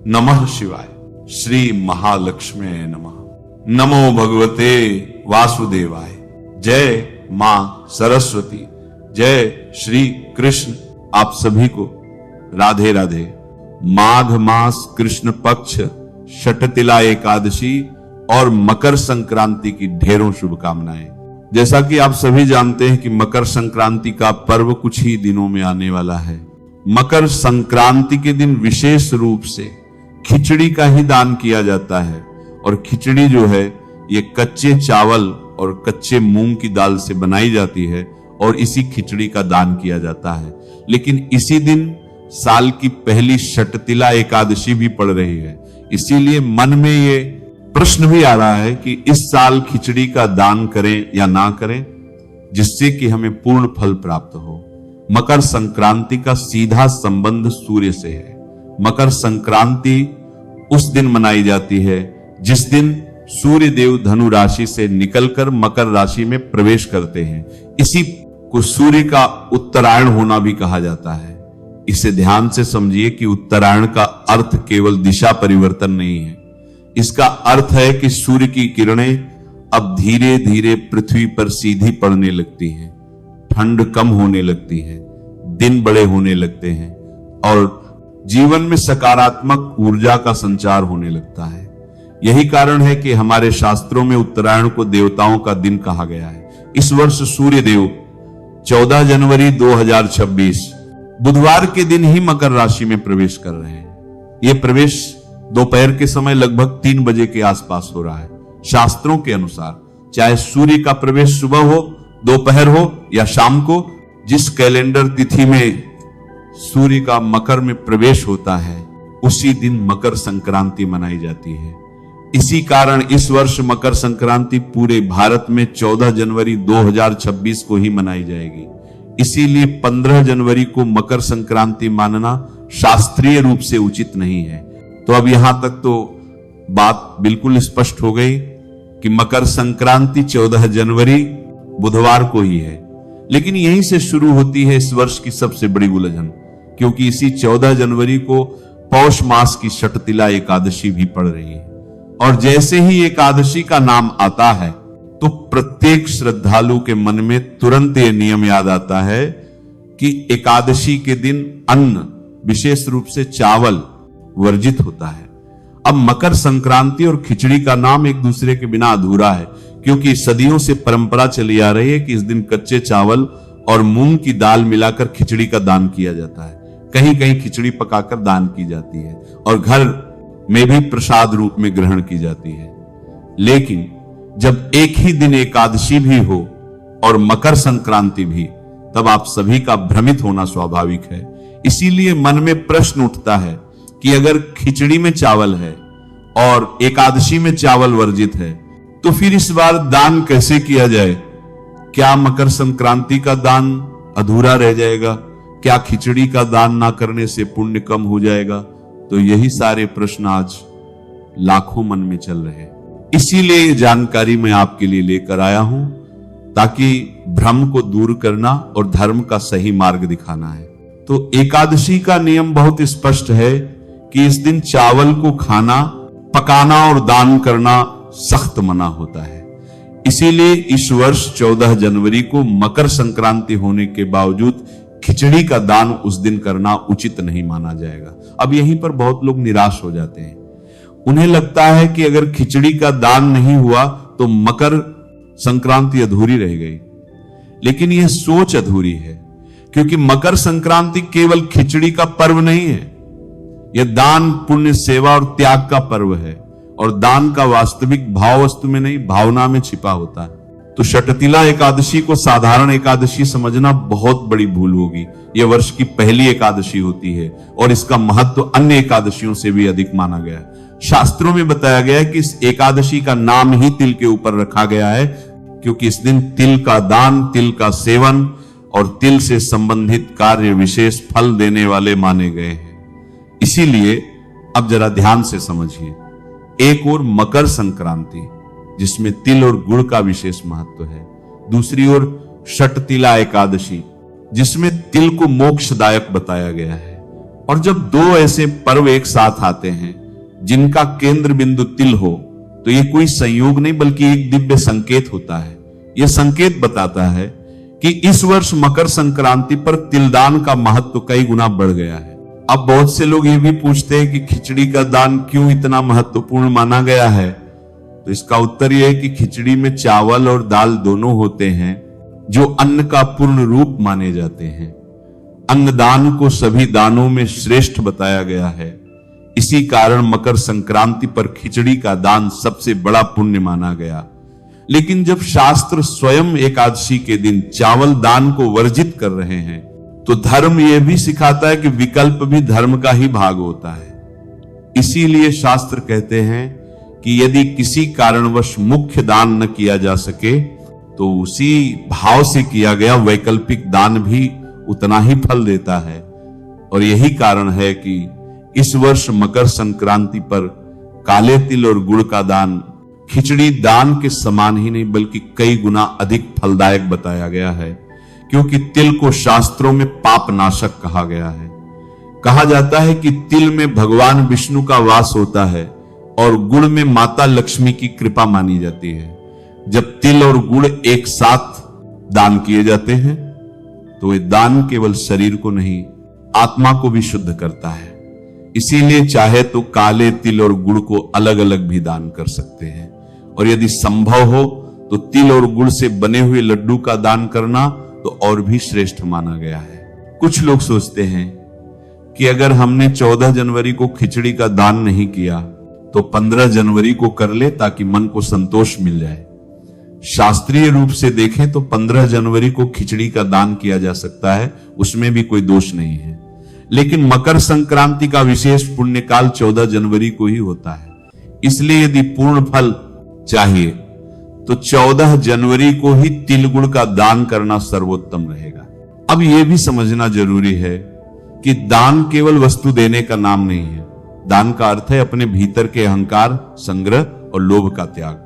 नमः शिवाय। श्री महालक्ष्मी नमः। नमो भगवते वासुदेवाय। जय मां सरस्वती। जय श्री कृष्ण। आप सभी को राधे राधे। माघ मास कृष्ण पक्ष षटतिला एकादशी और मकर संक्रांति की ढेरों शुभकामनाएं। जैसा कि आप सभी जानते हैं कि मकर संक्रांति का पर्व कुछ ही दिनों में आने वाला है। मकर संक्रांति के दिन विशेष रूप से खिचड़ी का ही दान किया जाता है और खिचड़ी जो है ये कच्चे चावल और कच्चे मूंग की दाल से बनाई जाती है और इसी खिचड़ी का दान किया जाता है। लेकिन इसी दिन साल की पहली षटतिला एकादशी भी पड़ रही है, इसीलिए मन में ये प्रश्न भी आ रहा है कि इस साल खिचड़ी का दान करें या ना करें, जिससे कि हमें पूर्ण फल प्राप्त हो। मकर संक्रांति का सीधा संबंध सूर्य से है। मकर संक्रांति उस दिन मनाई जाती है जिस दिन सूर्य देव धनु राशि से निकलकर मकर राशि में प्रवेश करते हैं। इसी को सूर्य का उत्तरायण होना भी कहा जाता है। इसे ध्यान से समझिए कि उत्तरायण का अर्थ केवल दिशा परिवर्तन नहीं है। इसका अर्थ है कि सूर्य की किरणें अब धीरे धीरे पृथ्वी पर सीधी पड़ने लगती हैं, ठंड कम होने लगती है, दिन बड़े होने लगते हैं और जीवन में सकारात्मक ऊर्जा का संचार होने लगता है। यही कारण है कि हमारे शास्त्रों में उत्तरायण को देवताओं का दिन कहा गया है। इस वर्ष सूर्य देव 14 जनवरी 2026 बुधवार के दिन ही मकर राशि में प्रवेश कर रहे हैं। यह प्रवेश दोपहर के समय लगभग 3 बजे के आसपास हो रहा है। शास्त्रों के अनुसार चाहे सूर्य का प्रवेश सुबह हो, दोपहर हो या शाम को, जिस कैलेंडर तिथि में सूर्य का मकर में प्रवेश होता है उसी दिन मकर संक्रांति मनाई जाती है। इसी कारण इस वर्ष मकर संक्रांति पूरे भारत में 14 जनवरी 2026 को ही मनाई जाएगी। इसीलिए 15 जनवरी को मकर संक्रांति मानना शास्त्रीय रूप से उचित नहीं है। तो अब यहां तक तो बात बिल्कुल स्पष्ट हो गई कि मकर संक्रांति 14 जनवरी बुधवार को ही है। लेकिन यहीं से शुरू होती है इस वर्ष की सबसे बड़ी उलझन, क्योंकि इसी 14 जनवरी को पौष मास की षटतिला एकादशी भी पड़ रही है। और जैसे ही एकादशी का नाम आता है तो प्रत्येक श्रद्धालु के मन में तुरंत यह नियम याद आता है कि एकादशी के दिन अन्न, विशेष रूप से चावल, वर्जित होता है। अब मकर संक्रांति और खिचड़ी का नाम एक दूसरे के बिना अधूरा है, क्योंकि सदियों से परंपरा चली आ रही है कि इस दिन कच्चे चावल और मूंग की दाल मिलाकर खिचड़ी का दान किया जाता है। कहीं कहीं खिचड़ी पकाकर दान की जाती है और घर में भी प्रसाद रूप में ग्रहण की जाती है। लेकिन जब एक ही दिन एकादशी भी हो और मकर संक्रांति भी, तब आप सभी का भ्रमित होना स्वाभाविक है। इसीलिए मन में प्रश्न उठता है कि अगर खिचड़ी में चावल है और एकादशी में चावल वर्जित है, तो फिर इस बार दान कैसे किया जाए? क्या मकर संक्रांति का दान अधूरा रह जाएगा? क्या खिचड़ी का दान ना करने से पुण्य कम हो जाएगा? तो यही सारे प्रश्न आज लाखों मन में चल रहे हैं। इसीलिए ये जानकारी मैं आपके लिए लेकर आया हूं, ताकि भ्रम को दूर करना और धर्म का सही मार्ग दिखाना है। तो एकादशी का नियम बहुत स्पष्ट है कि इस दिन चावल को खाना, पकाना और दान करना सख्त मना होता है। इसीलिए इस वर्ष 14 जनवरी को मकर संक्रांति होने के बावजूद खिचड़ी का दान उस दिन करना उचित नहीं माना जाएगा। अब यहीं पर बहुत लोग निराश हो जाते हैं। उन्हें लगता है कि अगर खिचड़ी का दान नहीं हुआ तो मकर संक्रांति अधूरी रह गई। लेकिन यह सोच अधूरी है, क्योंकि मकर संक्रांति केवल खिचड़ी का पर्व नहीं है। यह दान, पुण्य, सेवा और त्याग का पर्व है। और दान का वास्तविक भाव वस्तु में नहीं, भावना में छिपा होता है। तो षटतिला एकादशी को साधारण एकादशी समझना बहुत बड़ी भूल होगी। यह वर्ष की पहली एकादशी होती है और इसका महत्व अन्य एकादशियों से भी अधिक माना गया है। शास्त्रों में बताया गया है कि इस एकादशी का नाम ही तिल के ऊपर रखा गया है, क्योंकि इस दिन तिल का दान, तिल का सेवन और तिल से संबंधित कार्य विशेष फल देने वाले माने गए हैं। इसीलिए अब जरा ध्यान से समझिए। एक ओर मकर संक्रांति, जिसमें तिल और गुड़ का विशेष महत्व है, दूसरी ओर षटतिला एकादशी, जिसमें तिल को मोक्षदायक बताया गया है। और जब दो ऐसे पर्व एक साथ आते हैं जिनका केंद्र बिंदु तिल हो, तो ये कोई संयोग नहीं बल्कि एक दिव्य संकेत होता है। यह संकेत बताता है कि इस वर्ष मकर संक्रांति पर तिलदान का महत्व कई गुना बढ़ गया है। अब बहुत से लोग ये भी पूछते हैं कि खिचड़ी का दान क्यों इतना महत्वपूर्ण माना गया है। तो इसका उत्तर यह है कि खिचड़ी में चावल और दाल दोनों होते हैं जो अन्न का पूर्ण रूप माने जाते हैं। अन्नदान को सभी दानों में श्रेष्ठ बताया गया है। इसी कारण मकर संक्रांति पर खिचड़ी का दान सबसे बड़ा पुण्य माना गया। लेकिन जब शास्त्र स्वयं एकादशी के दिन चावल दान को वर्जित कर रहे हैं, तो धर्म यह भी सिखाता है कि विकल्प भी धर्म का ही भाग होता है। इसीलिए शास्त्र कहते हैं कि यदि किसी कारणवश मुख्य दान न किया जा सके, तो उसी भाव से किया गया वैकल्पिक दान भी उतना ही फल देता है। और यही कारण है कि इस वर्ष मकर संक्रांति पर काले तिल और गुड़ का दान खिचड़ी दान के समान ही नहीं बल्कि कई गुना अधिक फलदायक बताया गया है, क्योंकि तिल को शास्त्रों में पाप नाशक कहा गया है। कहा जाता है कि तिल में भगवान विष्णु का वास होता है और गुड़ में माता लक्ष्मी की कृपा मानी जाती है। जब तिल और गुड़ एक साथ दान किए जाते हैं, तो ये दान केवल शरीर को नहीं, आत्मा को भी शुद्ध करता है। इसीलिए चाहे तो काले तिल और गुड़ को अलग अलग भी दान कर सकते हैं, और यदि संभव हो तो तिल और गुड़ से बने हुए लड्डू का दान करना तो और भी श्रेष्ठ माना गया है। कुछ लोग सोचते हैं कि अगर हमने 14 जनवरी को खिचड़ी का दान नहीं किया तो 15 जनवरी को कर ले ताकि मन को संतोष मिल जाए। शास्त्रीय रूप से देखें तो 15 जनवरी को खिचड़ी का दान किया जा सकता है, उसमें भी कोई दोष नहीं है। लेकिन मकर संक्रांति का विशेष पुण्यकाल 14 जनवरी को ही होता है। इसलिए यदि पूर्ण फल चाहिए तो 14 जनवरी को ही तिल गुड़ का दान करना सर्वोत्तम रहेगा। अब यह भी समझना जरूरी है कि दान केवल वस्तु देने का नाम नहीं है। दान का अर्थ है अपने भीतर के अहंकार, संग्रह और लोभ का त्याग।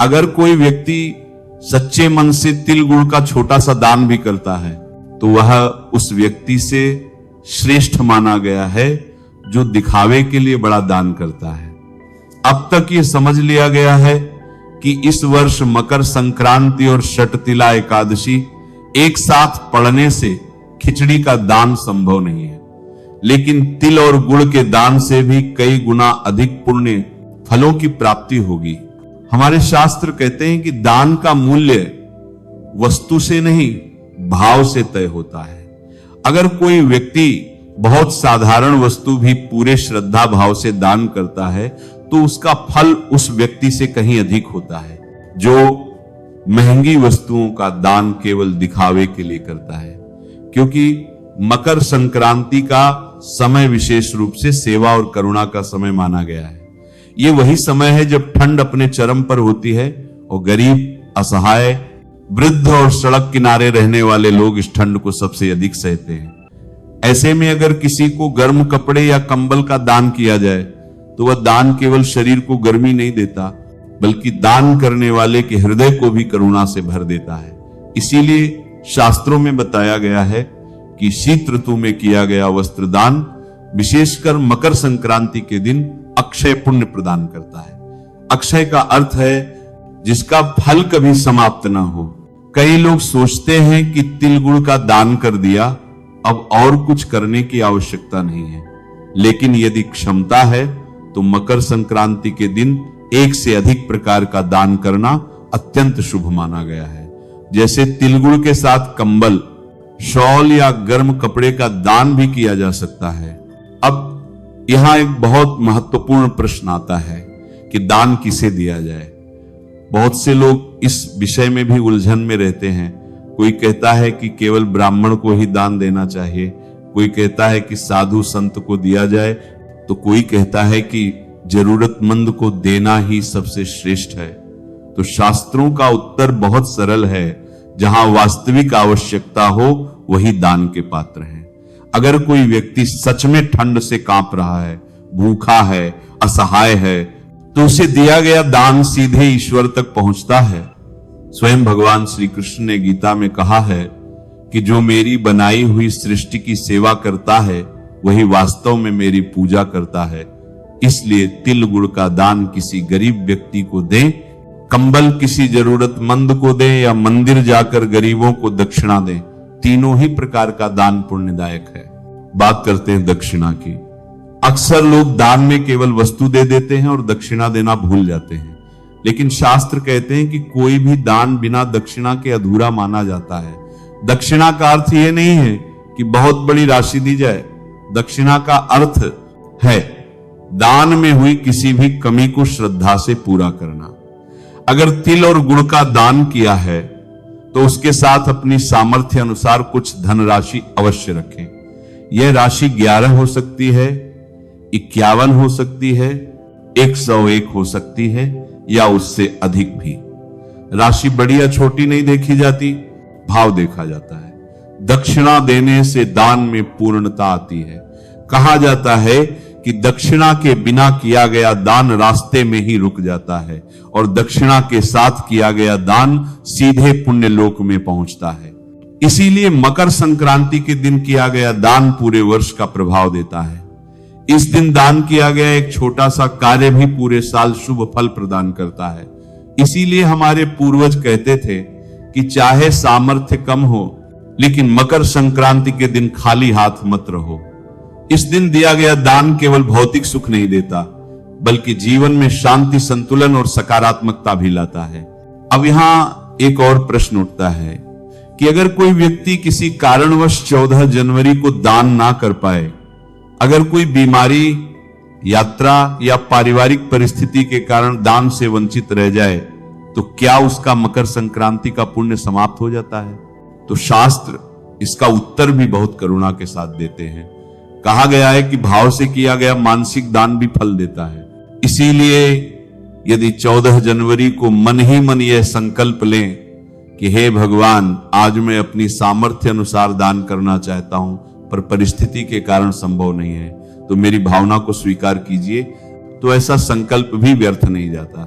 अगर कोई व्यक्ति सच्चे मन से तिल गुड़ का छोटा सा दान भी करता है, तो वह उस व्यक्ति से श्रेष्ठ माना गया है जो दिखावे के लिए बड़ा दान करता है। अब तक ये समझ लिया गया है कि इस वर्ष मकर संक्रांति और षटतिला एकादशी एक साथ पड़ने से खिचड़ी का दान संभव नहीं है, लेकिन तिल और गुड़ के दान से भी कई गुना अधिक पुण्य फलों की प्राप्ति होगी। हमारे शास्त्र कहते हैं कि दान का मूल्य वस्तु से नहीं, भाव से तय होता है। अगर कोई व्यक्ति बहुत साधारण वस्तु भी पूरे श्रद्धा भाव से दान करता है, तो उसका फल उस व्यक्ति से कहीं अधिक होता है जो महंगी वस्तुओं का दान केवल दिखावे के लिए करता है। क्योंकि मकर संक्रांति का समय विशेष रूप से सेवा और करुणा का समय माना गया है। ये वही समय है जब ठंड अपने चरम पर होती है और गरीब, असहाय, वृद्ध और सड़क किनारे रहने वाले लोग इस ठंड को सबसे अधिक सहते हैं। ऐसे में अगर किसी को गर्म कपड़े या कंबल का दान किया जाए, तो वह दान केवल शरीर को गर्मी नहीं देता, बल्कि दान करने वाले के हृदय को भी करुणा से भर देता है। इसीलिए शास्त्रों में बताया गया है कि शीत ऋतु में किया गया वस्त्र दान विशेषकर मकर संक्रांति के दिन अक्षय पुण्य प्रदान करता है। अक्षय का अर्थ है जिसका फल कभी समाप्त ना हो। कई लोग सोचते हैं कि तिल गुड़ का दान कर दिया, अब और कुछ करने की आवश्यकता नहीं है। लेकिन यदि क्षमता है तो मकर संक्रांति के दिन एक से अधिक प्रकार का दान करना अत्यंत शुभ माना गया है। जैसे तिलगुड़ के साथ कंबल, शॉल या गर्म कपड़े का दान भी किया जा सकता है। अब यहां एक बहुत महत्वपूर्ण प्रश्न आता है कि दान किसे दिया जाए। बहुत से लोग इस विषय में भी उलझन में रहते हैं। कोई कहता है कि केवल ब्राह्मण को ही दान देना चाहिए, कोई कहता है कि साधु संत को दिया जाए, तो कोई कहता है कि जरूरतमंद को देना ही सबसे श्रेष्ठ है। तो शास्त्रों का उत्तर बहुत सरल है, जहां वास्तविक आवश्यकता हो वही दान के पात्र हैं। अगर कोई व्यक्ति सच में ठंड से कांप रहा है, भूखा है, असहाय है, तो उसे दिया गया दान सीधे ईश्वर तक पहुंचता है। स्वयं भगवान श्री कृष्ण ने गीता में कहा है कि जो मेरी बनाई हुई सृष्टि की सेवा करता है वही वास्तव में मेरी पूजा करता है। इसलिए तिल गुड़ का दान किसी गरीब व्यक्ति को दें, कंबल किसी जरूरतमंद को दें या मंदिर जाकर गरीबों को दक्षिणा दें, तीनों ही प्रकार का दान पुण्यदायक है। बात करते हैं दक्षिणा की। अक्सर लोग दान में केवल वस्तु दे देते हैं और दक्षिणा देना भूल जाते हैं, लेकिन शास्त्र कहते हैं कि कोई भी दान बिना दक्षिणा के अधूरा माना जाता है। दक्षिणा का अर्थ यह नहीं है कि बहुत बड़ी राशि दी जाए। दक्षिणा का अर्थ है दान में हुई किसी भी कमी को श्रद्धा से पूरा करना। अगर तिल और गुड़ का दान किया है तो उसके साथ अपनी सामर्थ्य अनुसार कुछ धनराशि अवश्य रखें। यह राशि 11 हो सकती है, 51 हो सकती है, 101 हो सकती है या उससे अधिक भी। राशि बड़ी या छोटी नहीं देखी जाती, भाव देखा जाता है। दक्षिणा देने से दान में पूर्णता आती है। कहा जाता है कि दक्षिणा के बिना किया गया दान रास्ते में ही रुक जाता है और दक्षिणा के साथ किया गया दान सीधे पुण्य लोक में पहुंचता है। इसीलिए मकर संक्रांति के दिन किया गया दान पूरे वर्ष का प्रभाव देता है। इस दिन दान किया गया एक छोटा सा कार्य भी पूरे साल शुभ फल प्रदान करता है। इसीलिए हमारे पूर्वज कहते थे कि चाहे सामर्थ्य कम हो, लेकिन मकर संक्रांति के दिन खाली हाथ मत रहो। इस दिन दिया गया दान केवल भौतिक सुख नहीं देता, बल्कि जीवन में शांति, संतुलन और सकारात्मकता भी लाता है। अब यहां एक और प्रश्न उठता है कि अगर कोई व्यक्ति किसी कारणवश 14 जनवरी को दान ना कर पाए, अगर कोई बीमारी, यात्रा या पारिवारिक परिस्थिति के कारण दान से वंचित रह जाए, तो क्या उसका मकर संक्रांति का पुण्य समाप्त हो जाता है? तो शास्त्र इसका उत्तर भी बहुत करुणा के साथ देते हैं। कहा गया है कि भाव से किया गया मानसिक दान भी फल देता है। इसीलिए यदि 14 जनवरी को मन ही मन यह संकल्प लें कि हे भगवान, आज मैं अपनी सामर्थ्य अनुसार दान करना चाहता हूं, पर परिस्थिति के कारण संभव नहीं है, तो मेरी भावना को स्वीकार कीजिए, तो ऐसा संकल्प भी व्यर्थ नहीं जाता।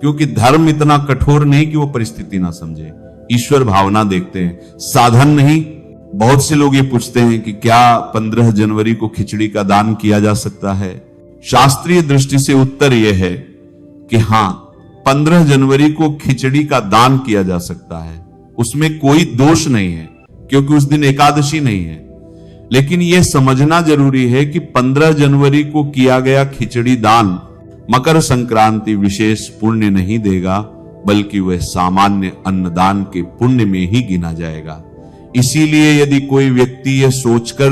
क्योंकि धर्म इतना कठोर नहीं कि वो परिस्थिति ना समझे। ईश्वर भावना देखते हैं, साधन नहीं। बहुत से लोग ये पूछते हैं कि क्या 15 जनवरी को खिचड़ी का दान किया जा सकता है? शास्त्रीय दृष्टि से उत्तर यह है कि हां, 15 जनवरी को खिचड़ी का दान किया जा सकता है। उसमें कोई दोष नहीं है, क्योंकि उस दिन एकादशी नहीं है। लेकिन यह समझना जरूरी है कि 15 जनवरी को किया गया खिचड़ी दान मकर संक्रांति विशेष पुण्य नहीं देगा, बल्कि वह सामान्य अन्नदान के पुण्य में ही गिना जाएगा। इसीलिए यदि कोई व्यक्ति यह सोचकर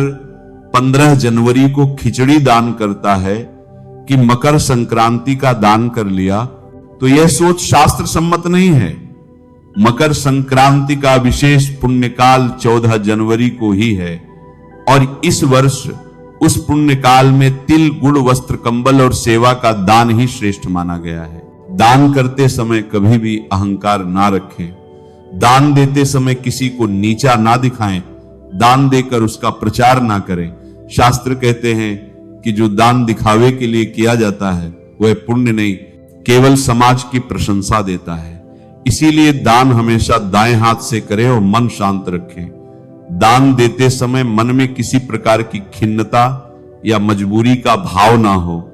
15 जनवरी को खिचड़ी दान करता है कि मकर संक्रांति का दान कर लिया, तो यह सोच शास्त्र सम्मत नहीं है। मकर संक्रांति का विशेष पुण्यकाल 14 जनवरी को ही है और इस वर्ष उस पुण्यकाल में तिल, गुड़, वस्त्र, कंबल और सेवा का दान ही श्रेष्ठ माना गया है। दान करते समय कभी भी अहंकार ना रखें। दान देते समय किसी को नीचा ना दिखाएं। दान देकर उसका प्रचार ना करें। शास्त्र कहते हैं कि जो दान दिखावे के लिए किया जाता है वह पुण्य नहीं, केवल समाज की प्रशंसा देता है। इसीलिए दान हमेशा दाएं हाथ से करें और मन शांत रखें। दान देते समय मन में किसी प्रकार की खिन्नता या मजबूरी का भाव ना हो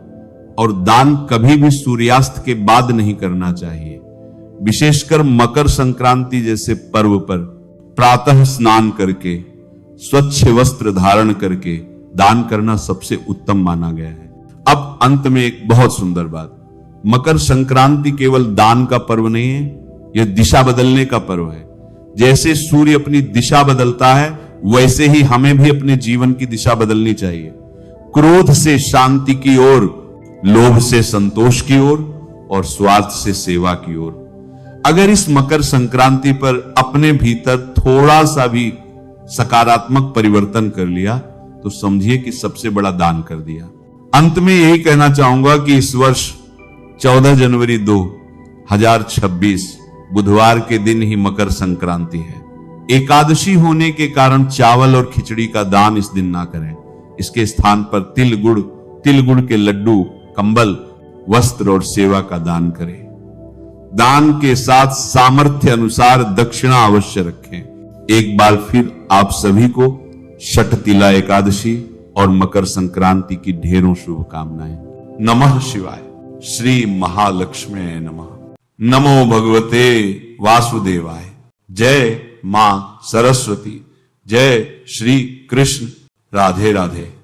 और दान कभी भी सूर्यास्त के बाद नहीं करना चाहिए। विशेषकर मकर संक्रांति जैसे पर्व पर प्रातः स्नान करके, स्वच्छ वस्त्र धारण करके दान करना सबसे उत्तम माना गया है। अब अंत में एक बहुत सुंदर बात, मकर संक्रांति केवल दान का पर्व नहीं है, यह दिशा बदलने का पर्व है। जैसे सूर्य अपनी दिशा बदलता है, वैसे ही हमें भी अपने जीवन की दिशा बदलनी चाहिए। क्रोध से शांति की ओर, लोभ से संतोष की ओर और स्वार्थ से सेवा की ओर। अगर इस मकर संक्रांति पर अपने भीतर थोड़ा सा भी सकारात्मक परिवर्तन कर लिया, तो समझिए कि सबसे बड़ा दान कर दिया। अंत में यही कहना चाहूंगा कि इस वर्ष 14 जनवरी 2026 बुधवार के दिन ही मकर संक्रांति है। एकादशी होने के कारण चावल और खिचड़ी का दान इस दिन ना करें। इसके स्थान पर तिल गुड़ के लड्डू, कंबल, वस्त्र और सेवा का दान करें। दान के साथ सामर्थ्य अनुसार दक्षिणा अवश्य रखें। एक बार फिर आप सभी को षटतिला एकादशी और मकर संक्रांति की ढेरों शुभकामनाएं। नमः शिवाय। श्री महालक्ष्मी नमः। नमो भगवते वासुदेवाय। जय मां सरस्वती। जय श्री कृष्ण। राधे राधे।